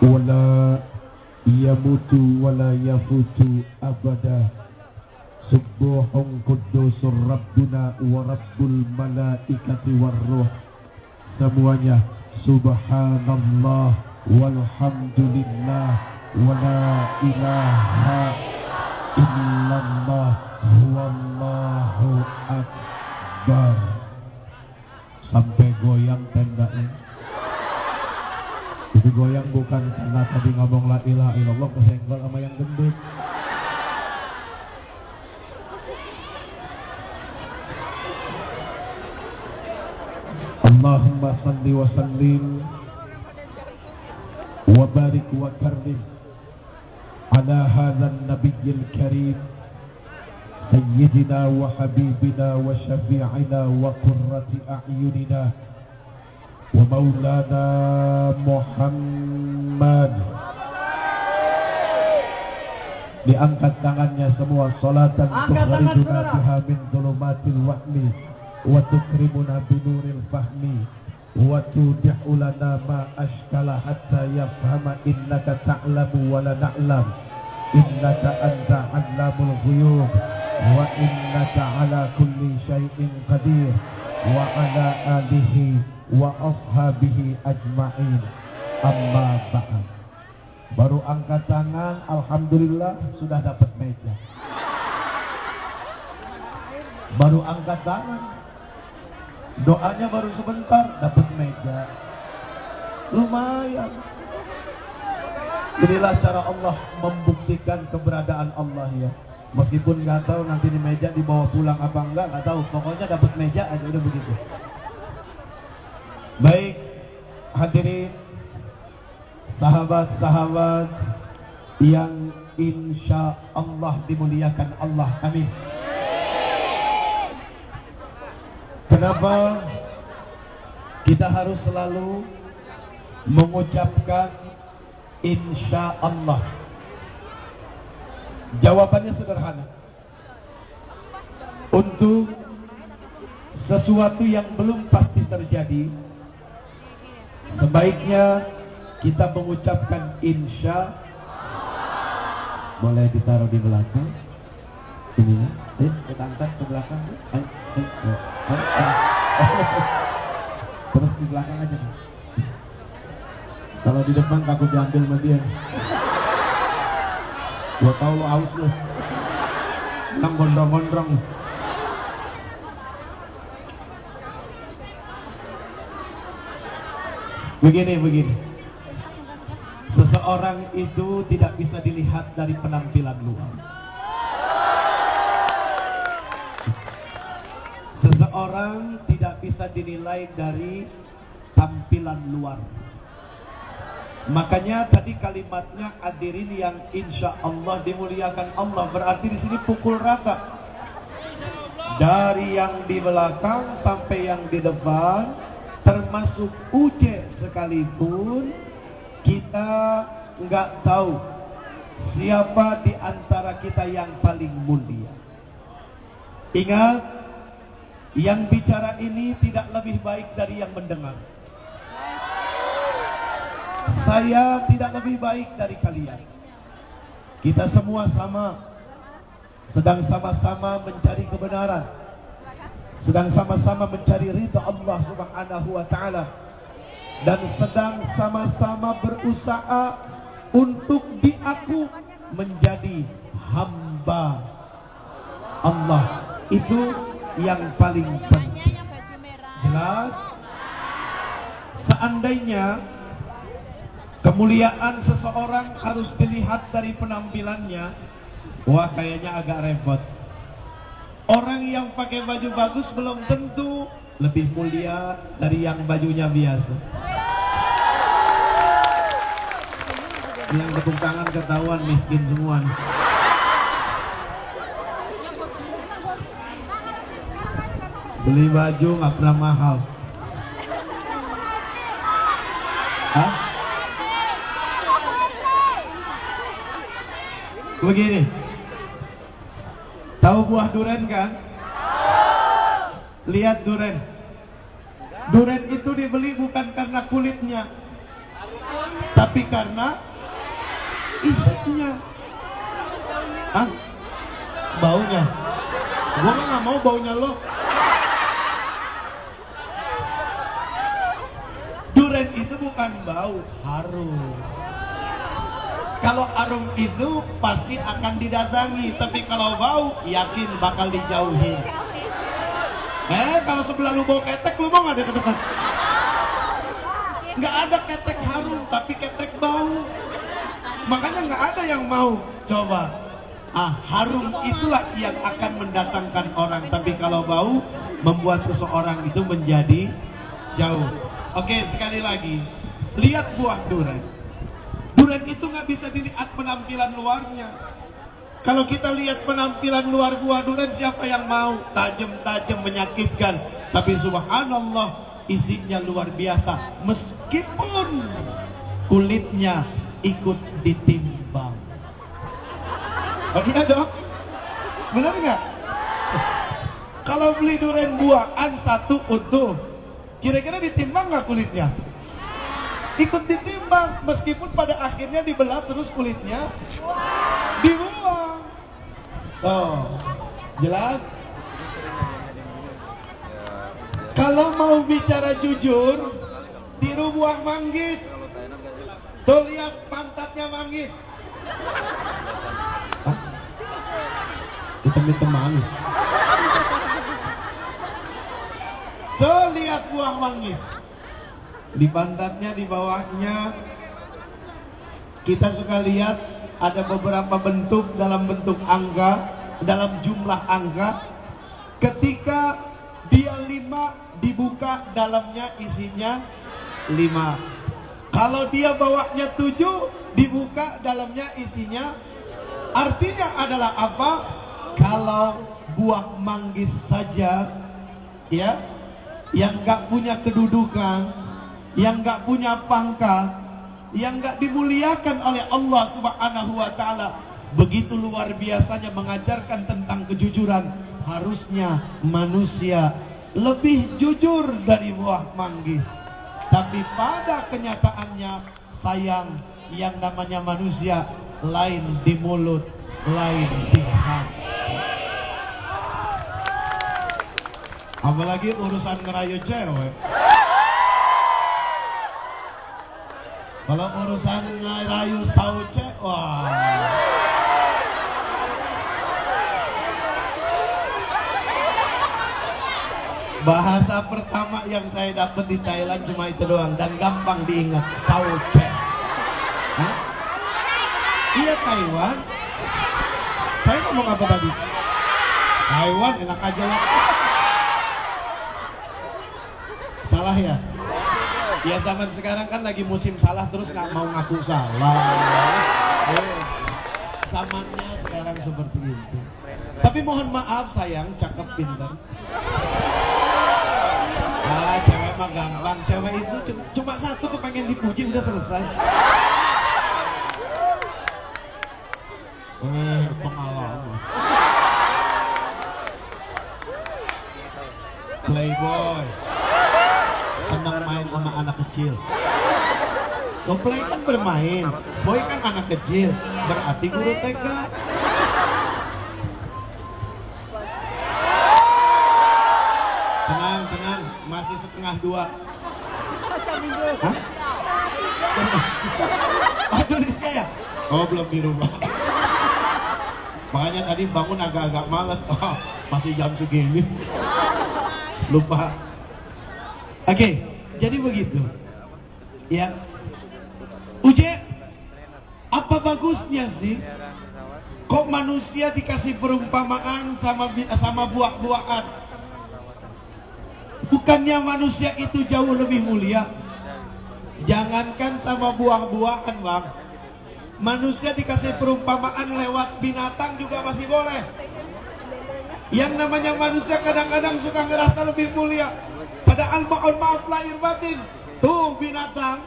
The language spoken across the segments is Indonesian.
ولا يموت ولا يفوت أبدا سبوح قدوس ربنا ورب الملائكة والروح. Semuanya subhanallah walhamdulillah wala ilaha illallah wallahu akbar. Sampai goyang tendanya. Itu goyang bukan karena tadi ngomong la ilaha illallah kesenggol sama yang gendut. Allahumma salli wa sallim wa barik wa karrim ala hadzal nabiyyil karim sayyidina wa habibina wa syafi'ina wa qurrati a'yunina wa maulana Muhammad. Diangkat tangannya semua. Salatan tukhrijuna biha min dhulumatil wahmi wa tukrimuna binuril fahmi wa tudihu lana ma ashkala hatta yafhama innaka ta'lamu wa la na'lam innaka anta 'allamul ghuyub wa innaka 'ala kulli syai'in qadir wa 'ala alihi wa ashabihi ajma'in. Amma ba'd. Baru angkat tangan, alhamdulillah sudah dapat meja. Baru angkat tangan, doanya baru sebentar dapat meja. Lumayan. Inilah cara Allah membuktikan keberadaan Allah ya. Meskipun nggak tahu nanti di meja dibawa pulang apa enggak, nggak tahu. Pokoknya dapat meja aja udah begitu. Baik, hadirin, sahabat-sahabat yang insya Allah dimuliakan Allah. Amin. Kenapa kita harus selalu mengucapkan insya Allah? Jawabannya sederhana. Untuk sesuatu yang belum pasti terjadi, sebaiknya kita mengucapkan insya. Boleh ditaruh di belakang. Ini, kita angkat ke belakang. Terus di belakang aja. Kalau di depan takut diambil sama dia. Gua tahu lo haus lo. Nang gondrong-gondrong. Begini. Seseorang itu tidak bisa dilihat dari penampilan luar. Seseorang tidak bisa dinilai dari tampilan luar. Makanya tadi kalimatnya hadirin yang insya Allah dimuliakan Allah, berarti di sini pukul rata. Dari yang di belakang sampai yang di depan, termasuk Uce sekalipun, kita nggak tahu siapa di antara kita yang paling mulia. Ingat, yang bicara ini tidak lebih baik dari yang mendengar. Saya tidak lebih baik dari kalian. Kita semua sama, sedang sama-sama mencari kebenaran, sedang sama-sama mencari ridha Allah Subhanahu wa ta'ala, dan sedang sama-sama berusaha untuk diaku menjadi hamba Allah. Itu yang paling penting. Jelas? Seandainya kemuliaan seseorang harus dilihat dari penampilannya, wah kayaknya agak repot. Orang yang pakai baju bagus belum tentu lebih mulia dari yang bajunya biasa. Yang tepuk tangan ketahuan miskin semua nih. Beli baju nggak pernah mahal. Hah? Begini, tahu buah duren kan? Lihat duren. Duren itu dibeli bukan karena kulitnya, tapi karena isinya. Ah, baunya. Gua mah nggak mau baunya lo. Duren itu bukan bau, harum. Kalau harum itu pasti akan didatangi, tapi kalau bau yakin bakal dijauhin. Kalau sebelah lu bau ketek, lu mau nggak deket-deket? Nggak ada ketek harum, tapi ketek bau. Makanya nggak ada yang mau. Coba, harum itulah yang akan mendatangkan orang, tapi kalau bau membuat seseorang itu menjadi jauh. Oke, sekali lagi, lihat buah durian. Durian itu nggak bisa dilihat penampilan luarnya. Kalau kita lihat penampilan luar buah durian, siapa yang mau? Tajam-tajam, menyakitkan. Tapi subhanallah, isinya luar biasa. Meskipun kulitnya ikut ditimbang. Oh iya dong? Benar nggak? Kalau beli durian buahan satu utuh, kira-kira ditimbang nggak kulitnya? Ikut ditimbang, meskipun pada akhirnya dibelah terus kulitnya dibuang. Oh, jelas? Kalau mau bicara jujur, tiru buah manggis. Tuh lihat pantatnya manggis. Hitam-hitam manis. Tuh lihat buah manggis. Di pantatnya, di bawahnya, kita suka lihat ada beberapa bentuk dalam bentuk angka, dalam jumlah angka. Ketika dia 5, dibuka dalamnya isinya 5. Kalau dia bawahnya 7, dibuka dalamnya isinya. Artinya adalah apa? Kalau buah manggis saja, ya, yang nggak punya kedudukan, yang nggak punya pangkat, yang nggak dimuliakan oleh Allah Subhanahu wa Ta'ala, begitu luar biasanya mengajarkan tentang kejujuran. Harusnya manusia lebih jujur dari buah manggis. Tapi pada kenyataannya, sayang, yang namanya manusia lain di mulut, lain di hati. Apalagi urusan ngerayu cewek. Kalau urusan ngerayu sauce, wah. Bahasa pertama yang saya dapat di Thailand cuma itu doang, dan gampang diingat, sauce. Hah? Iya, Taiwan. Saya ngomong apa tadi? Taiwan, enak aja lah. Salah ya? Ya zaman sekarang kan lagi musim salah, terus nggak mau ngaku salah. Zamannya sekarang seperti itu. Tapi mohon maaf sayang, cakep pintar. Cewek mah gampang. Cewek itu cuma satu, kepengen dipuji udah selesai. Pengalaman. Playboy. Senang main sama anak kecil. Play kan bermain, boy kan anak kecil, berarti guru TK. Tenang, tenang, masih 1:30. Hah? Oh, Indonesia ya? Oh, belum di rumah. Makanya tadi bangun agak-agak malas. Oh, masih jam segini. Lupa. Oke, jadi begitu. Ya. Uje, apa bagusnya sih? Kok manusia dikasih perumpamaan sama buah-buahan? Bukannya manusia itu jauh lebih mulia? Jangankan sama buah-buahan, Bang. Manusia dikasih perumpamaan lewat binatang juga masih boleh. Yang namanya manusia kadang-kadang suka ngerasa lebih mulia. Padahal mohon maaf lahir batin, tuh binatang,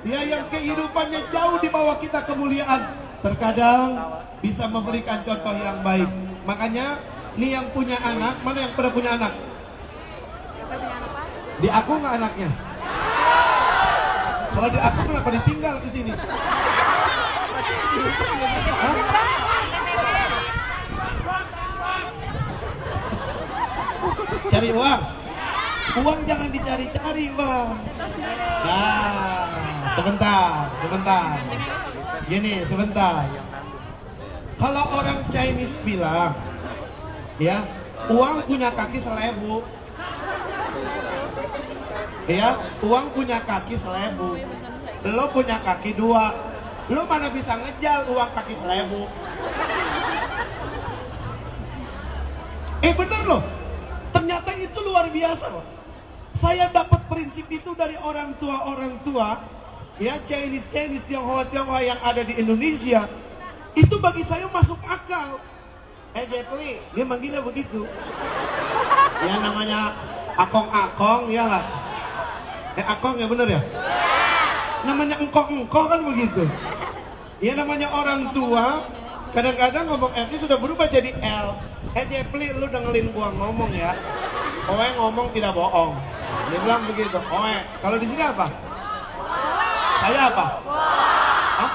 ya, yang kehidupannya jauh di bawah kita kemuliaan, terkadang bisa memberikan contoh yang baik. Makanya, nih yang punya anak, mana yang pernah punya anak? Di aku nggak anaknya? Kalau di aku kenapa ditinggal ke sini? Hah? Cari uang. Uang jangan dicari-cari, Bang. Nah, sebentar. Gini, sebentar. Kalau orang Chinese bilang, ya, uang punya kaki 1000. Ya, uang punya kaki 1000. Lo punya kaki 2. Lo mana bisa ngejal uang kaki 1000? Bener loh. Ternyata itu luar biasa loh. Saya dapat prinsip itu dari orang tua, ya, Chinese Tionghoa yang ada di Indonesia. Itu bagi saya masuk akal. Jepli, dia manggilnya begitu. Ya namanya akong-akong, ya lah. Akong ya bener ya? Namanya engkong-engkong kan begitu. Ya namanya orang tua, kadang-kadang ngomong R ini sudah berubah jadi L. Jepli, lu dengerin gua ngomong ya. Oe ngomong tidak bohong. Dia bilang begitu. Oe, kalau di sini apa? Saya apa? Hah?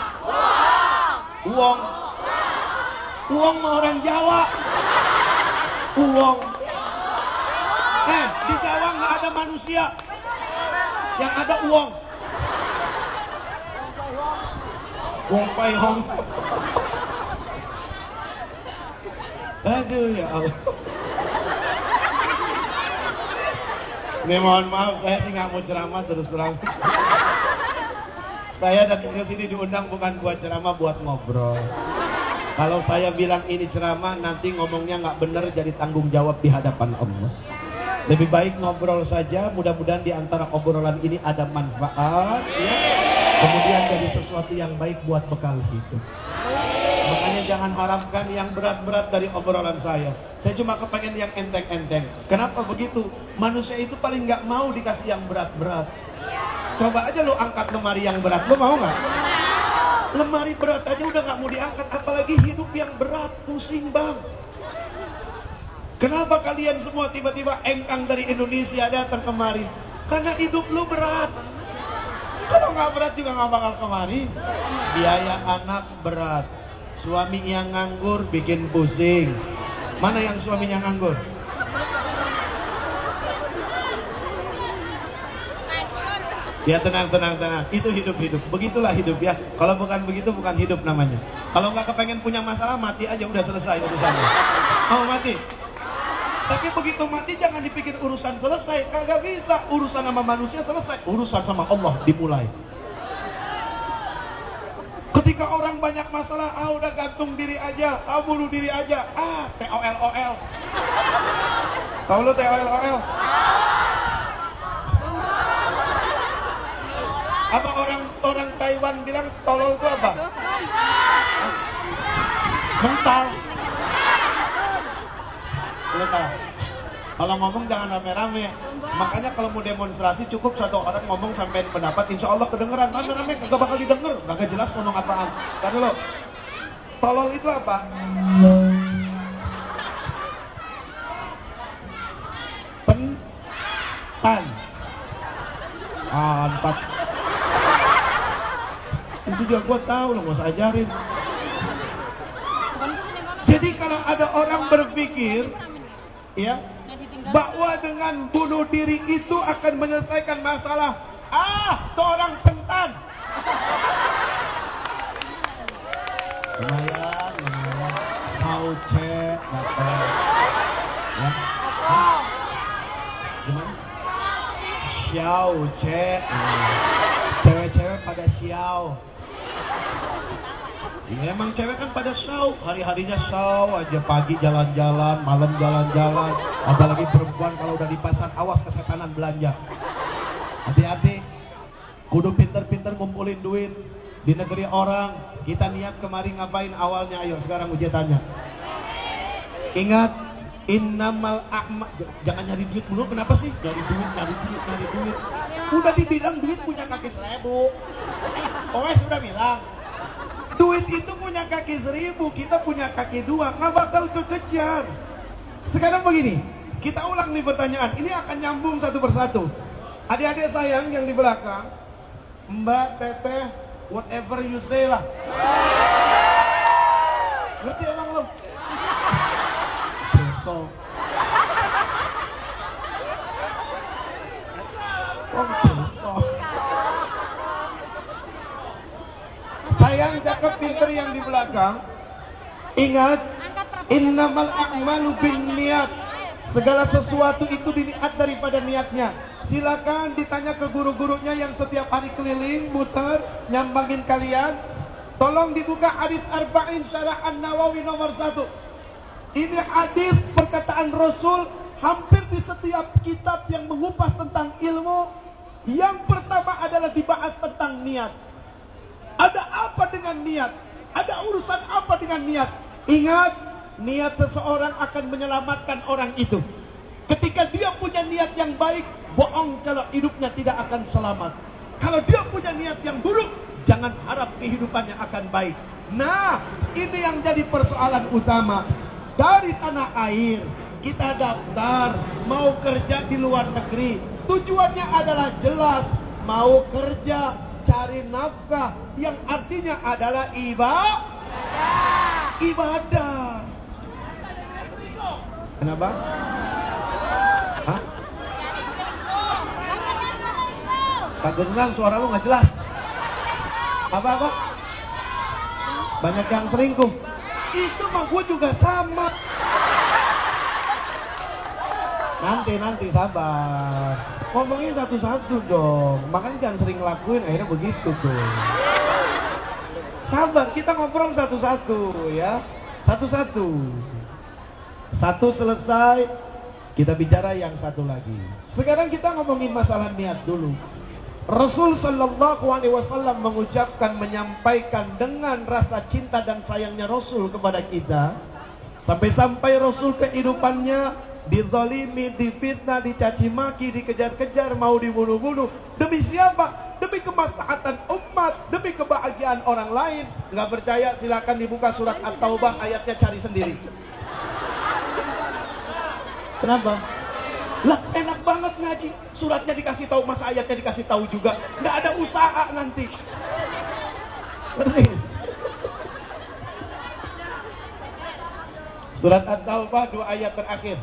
Uang. Uang mah orang Jawa. Uang. Di Jawa nggak ada manusia. Yang ada uang. Uang pai hong. Aduh ya Allah. Nih mohon maaf, saya sih nggak mau ceramah terus terang. Saya datang ke sini diundang bukan buat ceramah, buat ngobrol. Kalau saya bilang ini ceramah, nanti ngomongnya nggak bener, jadi tanggung jawab di hadapan Allah. Lebih baik ngobrol saja, mudah-mudahan di antara obrolan ini ada manfaat, ya. Kemudian jadi sesuatu yang baik buat bekal hidup. Makanya jangan harapkan yang berat-berat dari obrolan saya. Saya cuma kepengen yang enteng-enteng. Kenapa begitu? Manusia itu paling nggak mau dikasih yang berat-berat. Coba aja lo angkat lemari yang berat, lo mau nggak? Lemari berat aja udah nggak mau diangkat, apalagi hidup yang berat, pusing bang. Kenapa kalian semua tiba-tiba engkang dari Indonesia datang kemari? Karena hidup lo berat. Kalau nggak berat juga nggak bakal kemari. Biaya anak berat. Suami yang nganggur bikin pusing. Mana yang suaminya nganggur? Ya tenang. Itu hidup. Begitulah hidup ya. Kalau bukan begitu bukan hidup namanya. Kalau nggak kepengen punya masalah, mati aja udah selesai urusannya. Oh mati. Tapi begitu mati jangan dipikir urusan selesai. Kagak bisa. Urusan sama manusia selesai. Urusan sama Allah dimulai. Ketika orang banyak masalah, udah gantung diri aja, bunuh diri aja, TOL. Tahu lu TOL? Apa orang Taiwan bilang tolol itu apa? Mental. Lu tahu? Kalau ngomong jangan rame-rame. Makanya kalau mau demonstrasi cukup satu orang ngomong sampai pendapat, insya Allah kedengeran. Rame-rame kagak bakal didengar, kagak jelas ngomong apaan. Kan lo, tolol itu apa? Pentan. Empat. Itu juga gua tahu lo, gak usah ajarin. Jadi kalau ada orang berpikir, ya, bahwa dengan bunuh diri itu akan menyelesaikan masalah. Itu orang pentan. Lumayan. Sauce dapat. Ya. Gimana? Sauce. Cewek-cewek pada siau. Ya, emang cewek kan pada show, hari-harinya show aja, pagi jalan-jalan, malam jalan-jalan. Apalagi perempuan kalau udah di pasar, awas kesetanan belanja. Hati-hati, kudu pinter-pinter ngumpulin duit. Di negeri orang, kita niat kemarin ngapain awalnya, ayo sekarang uji tanya. Ingat, innamal a'ma, jangan nyari duit dulu, kenapa sih? Nyari duit. Udah dibilang duit punya kaki 1000. Sudah bilang. Duit itu punya kaki 1000, kita punya kaki 2, nggak bakal kekejar. Sekarang begini, kita ulang nih pertanyaan, ini akan nyambung satu persatu. Adik-adik sayang yang di belakang, Mbak, teteh, whatever you say lah. Ngerti emang lo? Besok. Oh, besok. Sayang cakep pinter yang di belakang. Ingat, innamal a'malu binniyat. Segala sesuatu itu dilihat daripada niatnya. Silakan ditanya ke guru-gurunya yang setiap hari keliling, muter, nyambangin kalian. Tolong dibuka hadis Arba'in Syarah An-Nawawi nomor 1. Ini hadis perkataan Rasul hampir di setiap kitab yang mengupas tentang ilmu. Yang pertama adalah dibahas tentang niat. Ada apa dengan niat? Ada urusan apa dengan niat? Ingat, niat seseorang akan menyelamatkan orang itu. Ketika dia punya niat yang baik, bohong kalau hidupnya tidak akan selamat. Kalau dia punya niat yang buruk, jangan harap kehidupannya akan baik. Nah, ini yang jadi persoalan utama. Dari tanah air, kita daftar, mau kerja di luar negeri. Tujuannya adalah jelas, mau kerja, cari nafkah, yang artinya adalah ibadah. Kenapa? Hah? Kedengeran suara lu nggak jelas. Apa? Banyak yang selingkuh. Itu mah gue juga sama. Nanti sabar. Ngomongin satu-satu dong. Makanya jangan sering lakuin, akhirnya begitu tuh. Sabar, kita ngobrol satu-satu ya. Satu-satu. Satu selesai, kita bicara yang satu lagi. Sekarang kita ngomongin masalah niat dulu. Rasul Sallallahu Alaihi Wasallam mengucapkan, menyampaikan dengan rasa cinta dan sayangnya Rasul kepada kita. Sampai-sampai Rasul kehidupannya dizalimi, difitnah, dicaci maki, dikejar-kejar, mau dibunuh-bunuh. Demi siapa? Demi kemaslahatan umat, demi kebahagiaan orang lain. Nggak percaya? Silakan dibuka surat At-Taubah, ayatnya cari sendiri. Kenapa? Lah, enak banget ngaji. Suratnya dikasih tahu, masa ayatnya dikasih tahu juga. Nggak ada usaha nanti. Ngerti? Surat At-Taubah 2 ayat terakhir.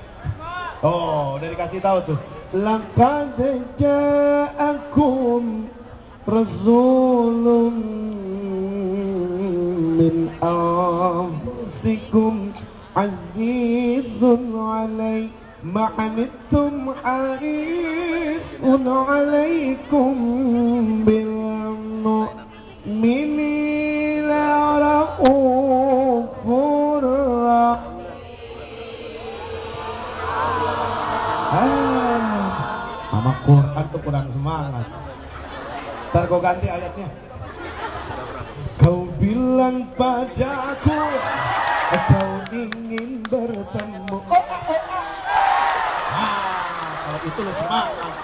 Oh, udah dikasih tahu tuh. Laqad ja'akum rasulun min anfusikum azizun 'alaihi ma'anittum harisun 'alaikum bil mu'minina raufur rahim. Sama Quran tuh kurang semangat. Ntar gue ganti ayatnya. Kau bilang padaku, kau ingin bertemu. Kalau itu lo semangat.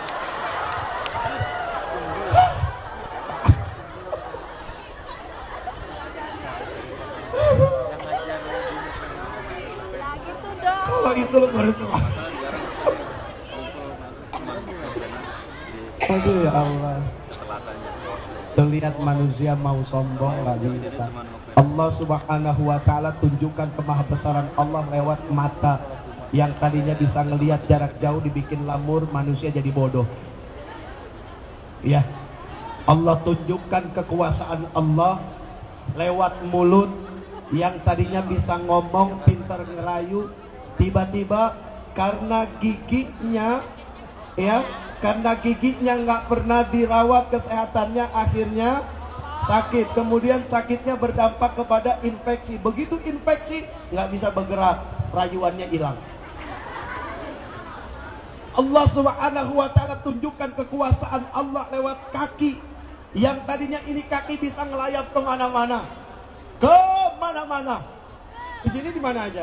Kalau itu lo baru semangat. Aduh ya Allah. Terlihat manusia mau sombong gak bisa. Allah Subhanahu wa ta'ala tunjukkan kemahabesaran Allah lewat mata. Yang tadinya bisa ngelihat jarak jauh dibikin lamur, manusia jadi bodoh. Ya. Allah tunjukkan kekuasaan Allah lewat mulut. Yang tadinya bisa ngomong, pintar ngerayu, tiba-tiba karena giginya, ya, karena giginya nggak pernah dirawat kesehatannya, akhirnya sakit. Kemudian sakitnya berdampak kepada infeksi. Begitu infeksi, nggak bisa bergerak, rayuannya hilang. Allah Subhanahu wa ta'ala tunjukkan kekuasaan Allah lewat kaki. Yang tadinya ini kaki bisa ngelayap kemana-mana. Kemana-mana. Di sini di mana aja?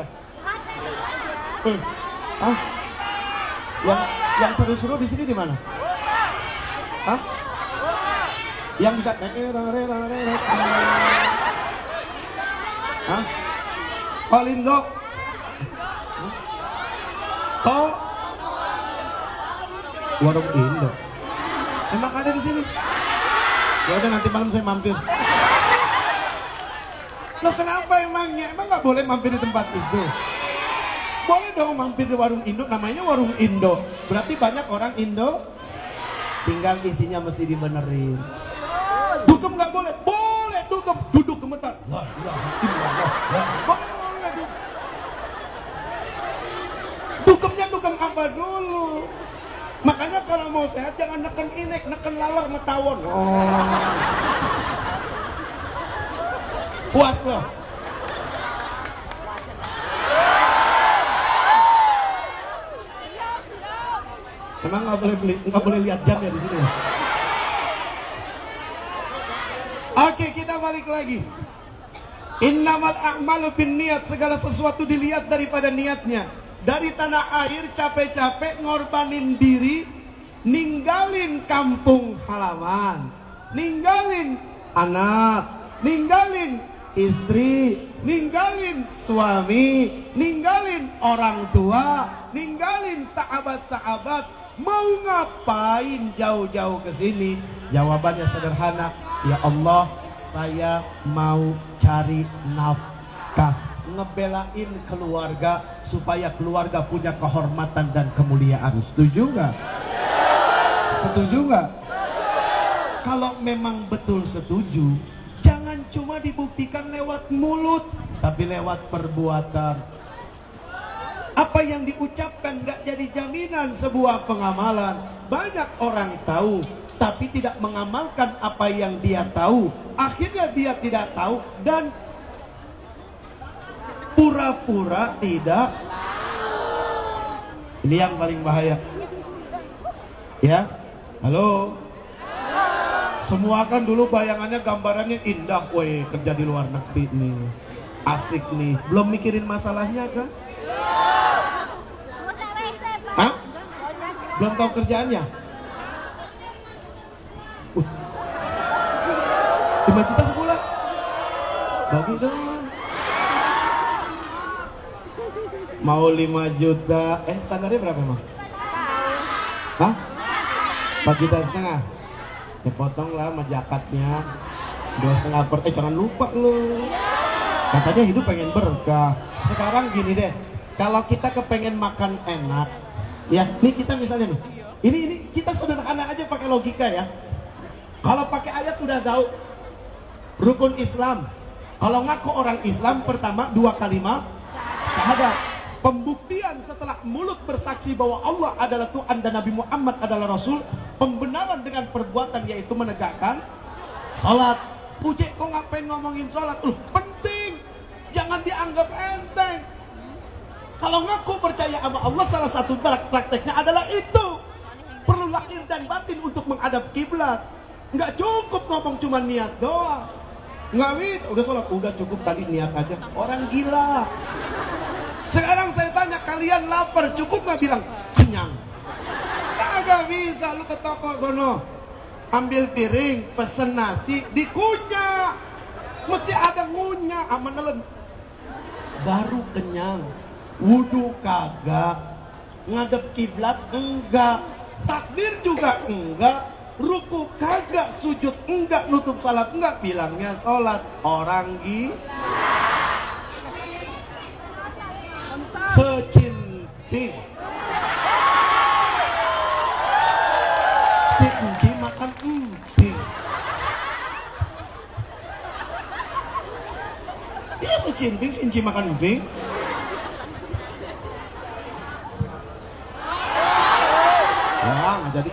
Yang seru-seru di sini di mana? Hah? Yang bisa Hah? Kolindo? Oh, Warung Indo. Emang ada di sini? Ya udah nanti malam saya mampir. Loh kenapa emangnya? Emang nggak boleh mampir di tempat itu? Boleh dong mampir di warung Indo, namanya warung Indo. Berarti banyak orang Indo, tinggal isinya mesti dibenerin. Dukem nggak boleh? Boleh dukem, duduk gemetar. La ilaha illallah. Boleh dukem. Dukemnya dukem apa dulu? Makanya kalau mau sehat jangan neken inek, neken laler metawon. Puas loh. Emang nggak boleh lihat jam ya di sini. Oke, kita balik lagi. Innamal a'malu binniyat, segala sesuatu dilihat daripada niatnya. Dari tanah air capek-capek ngorbanin diri, ninggalin kampung halaman, ninggalin anak, ninggalin istri, ninggalin suami, ninggalin orang tua, ninggalin sahabat-sahabat. Mau ngapain jauh-jauh ke sini? Jawabannya sederhana, ya Allah, saya mau cari nafkah, ngebelain keluarga supaya keluarga punya kehormatan dan kemuliaan. Setuju nggak? Setuju nggak? Kalau memang betul setuju, jangan cuma dibuktikan lewat mulut, tapi lewat perbuatan. Apa yang diucapkan nggak jadi jaminan sebuah pengamalan. Banyak orang tahu, tapi tidak mengamalkan apa yang dia tahu. Akhirnya dia tidak tahu dan pura-pura tidak. Ini yang paling bahaya. Ya, halo. Semua kan dulu bayangannya, gambarannya indah, weh, kerja di luar negeri nih, asik nih. Belum mikirin masalahnya kan? Hah? Belum tahu kerjaannya? 5 juta sebulan? Bagi dong. Mau 5 juta, standarnya berapa emang? Hah? 4 juta setengah? Ya potong lah sama jakatnya 2,5 per, jangan lupa lu. Katanya hidup pengen berkah. Sekarang gini deh, kalau kita kepengen makan enak, ya, nih kita misalnya nih, ini kita sederhana aja pakai logika ya. Kalau pakai ayat udah tahu rukun Islam. Kalau ngaku orang Islam, pertama 2 kalimat syahadat. Pembuktian setelah mulut bersaksi bahwa Allah adalah Tuhan dan Nabi Muhammad adalah Rasul. Pembenaran dengan perbuatan yaitu menegakkan salat. Uje kok ngapain ngomongin salat? Penting, jangan dianggap enteng. Kalau ngaku percaya sama Allah, salah satu prakteknya adalah itu. Perlu lahir dan batin untuk menghadap kiblat. Nggak cukup ngomong cuma niat doang. Nggak bisa, udah sholat, udah cukup tadi niat aja. Orang gila. Sekarang saya tanya, kalian lapar, cukup nggak bilang kenyang? Kagak bisa, lu ke toko sono, ambil piring, pesen nasi, dikunyah. Mesti ada ngunyah sama nelen. Baru kenyang. Wudu kagak, ngadep kiblat enggak, takbir juga enggak, ruku kagak, sujud enggak, nutup salat enggak, bilangnya sholat. Orang gila. Secimping. Si Enci makan emping. Iya secimping, si Enci makan emping. Wah, nggak jadi.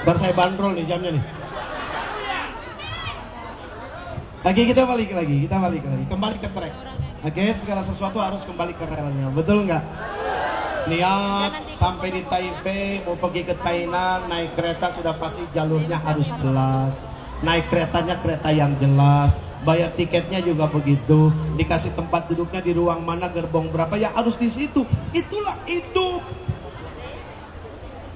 Ntar saya bandrol nih jamnya nih. Oke, kita balik lagi, kembali ke track. Oke, segala sesuatu harus kembali ke relnya, betul nggak? Niat sampai di Taipei, mau pergi ke Thailand, naik kereta sudah pasti jalurnya harus jelas. Naik keretanya kereta yang jelas, bayar tiketnya juga begitu, dikasih tempat duduknya di ruang mana, gerbong berapa, ya harus di situ. Itulah hidup.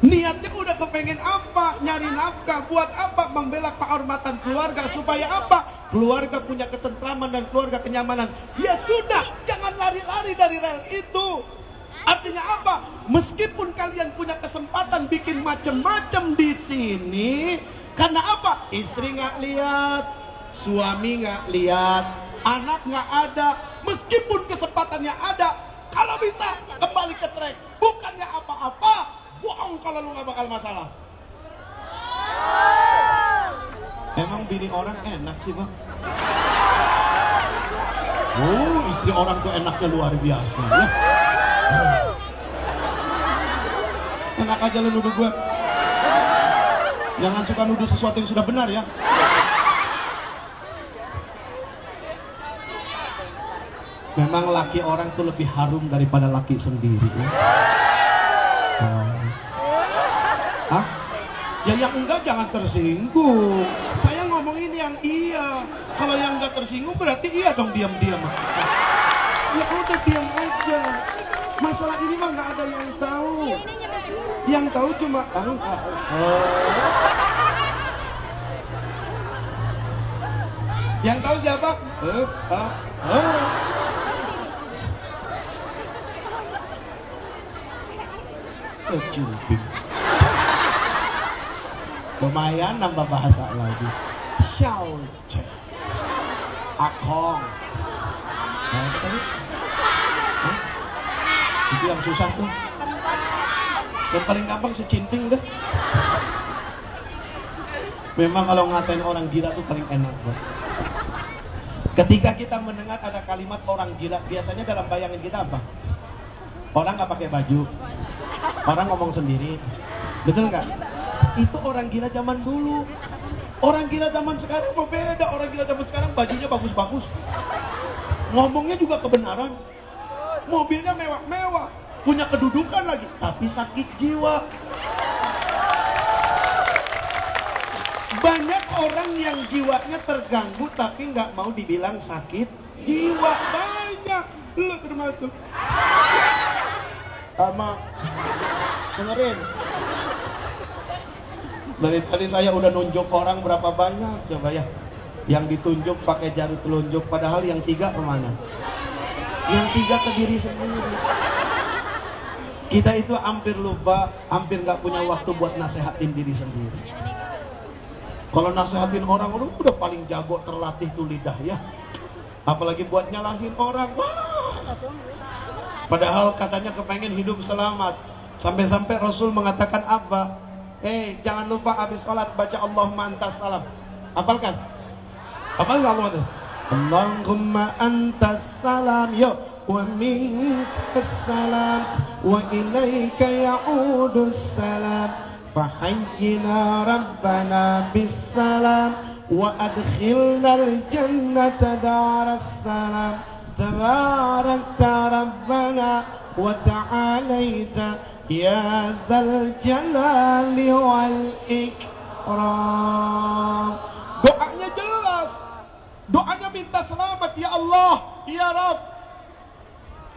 Niatnya udah kepengen apa? Nyari nafkah, buat apa? Membela kehormatan keluarga, supaya apa? Keluarga punya ketentraman dan keluarga kenyamanan. Ya sudah, jangan lari-lari dari rel itu. Artinya apa? Meskipun kalian punya kesempatan bikin macam-macam di sini, karena apa? Istri nggak lihat, suami nggak lihat, anak nggak ada. Meskipun kesempatannya ada, kalau bisa kembali ke track. Bukannya apa-apa, bohong kalau lu nggak bakal masalah. Emang bini orang enak sih bang? Oh, istri orang tuh enaknya luar biasa ya. Enak aja lu nuduh gue. Jangan suka nuduh sesuatu yang sudah benar ya. Memang laki orang tuh lebih harum daripada laki sendiri ya. Hah? Ya yang enggak jangan tersinggung. Saya ngomong ini yang iya. Kalau yang enggak tersinggung berarti iya dong, diam-diam. Ya udah diam aja. Masalah ini mah nggak ada yang tahu. Yang tahu cuma Yang tahu siapa? Secuping. Lumayan nambah bahasa lagi. Xiaoce, akong. Itu yang susah tuh. Yang paling gampang secinting deh. Memang kalau ngatain orang gila tuh paling enak bro. Ketika kita mendengar ada kalimat orang gila, biasanya dalam bayangan kita apa? Orang nggak pakai baju, orang ngomong sendiri, betul nggak? Itu orang gila zaman dulu. Orang gila zaman sekarang mau beda. Orang gila zaman sekarang bajunya bagus-bagus, ngomongnya juga kebenaran, mobilnya mewah-mewah, punya kedudukan lagi, tapi sakit jiwa. Banyak orang yang jiwanya terganggu tapi nggak mau dibilang sakit jiwa. Banyak, lu termasuk. Sama, dengerin. Dari tadi saya udah nunjuk orang berapa banyak, coba ya. Yang ditunjuk pakai jari telunjuk, padahal yang 3 kemana? Yang 3 ke diri sendiri. Kita itu hampir lupa, hampir nggak punya waktu buat nasehatin diri sendiri. Kalau nasehatin orang, udah paling jago, terlatih tuh lidah ya. Apalagi buat nyalahin orang. Wah. Padahal katanya kepengen hidup selamat. Sampai-sampai Rasul mengatakan apa? Jangan lupa habis sholat baca Allahumma antas salam. Hafalkan? Hafal nggak Allah tuh? Allahumma antas salam. Yo. Wa minkas salam. Wa ilaika ya'udus salam. Fahayyina Rabbana bissalam wa adkhilnal jannata daras salam tabarakta Rabbana wa ta'alaita ya dzal jalali wal ikram. Doanya jelas, doanya minta selamat. Ya Allah, ya Rabb,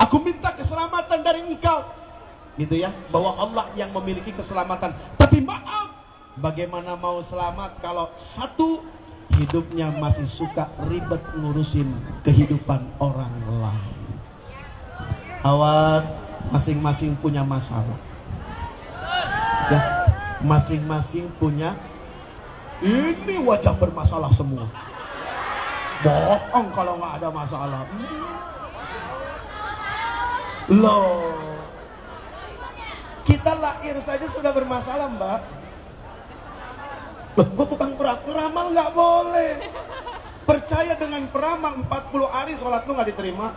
aku minta keselamatan dari Engkau. Gitu ya, bahwa Allah yang memiliki keselamatan. Tapi maaf, bagaimana mau selamat kalau satu hidupnya masih suka ribet ngurusin kehidupan orang lain. Awas, masing-masing punya masalah ya, masing-masing punya. Ini wajah bermasalah semua. Bohong kalau nggak ada masalah. Loh, kita lahir saja sudah bermasalah mbak. Loh, kok tukang peramal nggak boleh? Percaya dengan peramal 40 hari sholat lu nggak diterima?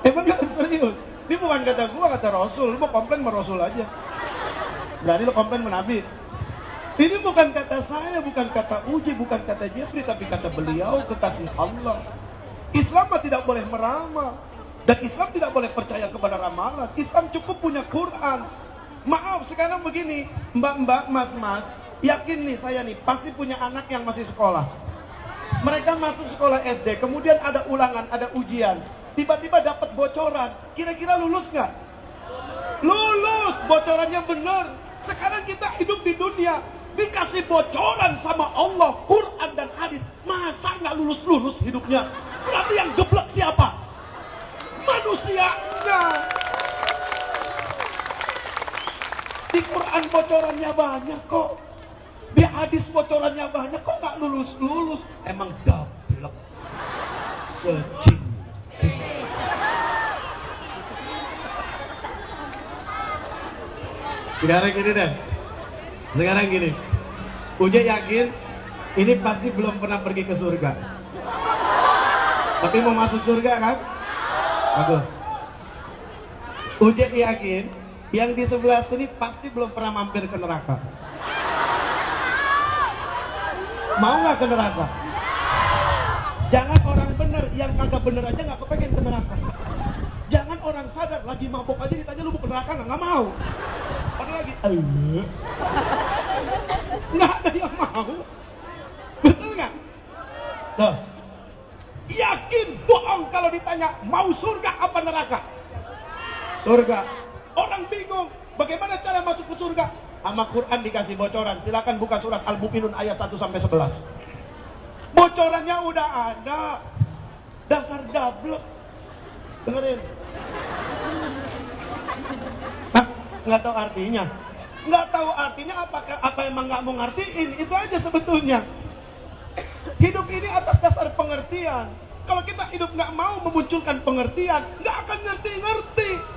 Emang gak serius? Ini bukan kata gua, kata Rasul. Lu mau komplain sama Rasul aja. Berani lu komplain sama Nabi. Ini bukan kata saya, bukan kata Uji, bukan kata Jeffrey, tapi kata beliau, kekasih Allah. Islam tidak boleh meramal. Dan Islam tidak boleh percaya kepada ramalan. Islam cukup punya Quran. Maaf, sekarang begini, mbak-mbak, mas-mas, yakin nih saya nih, pasti punya anak yang masih sekolah. Mereka masuk sekolah SD, kemudian ada ulangan, ada ujian. Tiba-tiba dapat bocoran. Kira-kira lulus nggak? Lulus, bocorannya benar. Sekarang kita hidup di dunia, dikasih bocoran sama Allah, Quran dan hadis. Masa nggak lulus-lulus hidupnya? Berarti yang geblek siapa? Manusianya. Di Quran bocorannya banyak kok. Di hadis bocorannya banyak kok, nggak lulus. Emang gablek. Secing. Sekarang gini. Uje yakin ini pasti belum pernah pergi ke surga. Tapi mau masuk surga kan? Bagus. Uje yakin yang di sebelah sini pasti belum pernah mampir ke neraka. Mau nggak ke neraka? Jangan orang bener, yang kagak bener aja nggak kepengen ke neraka. Jangan orang sadar lagi mabok aja ditanya lu mau ke neraka nggak mau. Padahal lagi, nggak ada yang mau. Betul nggak? Loh, yakin bohong kalau ditanya mau surga apa neraka? Surga. Orang bingung, bagaimana cara masuk ke surga? Sama Quran dikasih bocoran. Silakan buka surat Al-Mu'minun ayat 1 sampai 11. Bocorannya udah ada. Dasar dablek. Dengerin. Nah, nggak tahu artinya. Nggak tahu artinya apa emang nggak mau ngertiin? Itu aja sebetulnya. Hidup ini atas dasar pengertian. Kalau kita hidup nggak mau memunculkan pengertian, nggak akan ngerti-ngerti.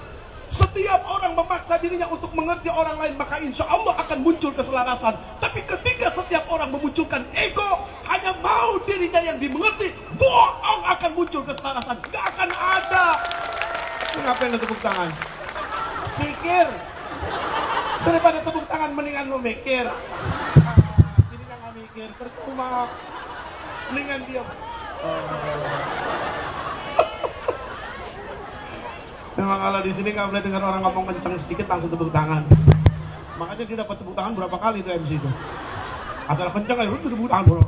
Setiap orang memaksa dirinya untuk mengerti orang lain, maka insya Allah akan muncul keselarasan. Tapi ketika setiap orang memunculkan ego, hanya mau dirinya yang dimengerti, bohong akan muncul keselarasan. Gak akan ada. Lu ngapain lu tepuk tangan? Mikir. Daripada tepuk tangan, mendingan lu mikir. Ini gak mikir, percuma. Mendingan diam. Memang kalau di sini nggak boleh dengar orang ngomong kencang sedikit langsung tepuk tangan. Makanya dia dapat tepuk tangan berapa kali tuh MC itu. Asal kencang aja, tepuk tangan.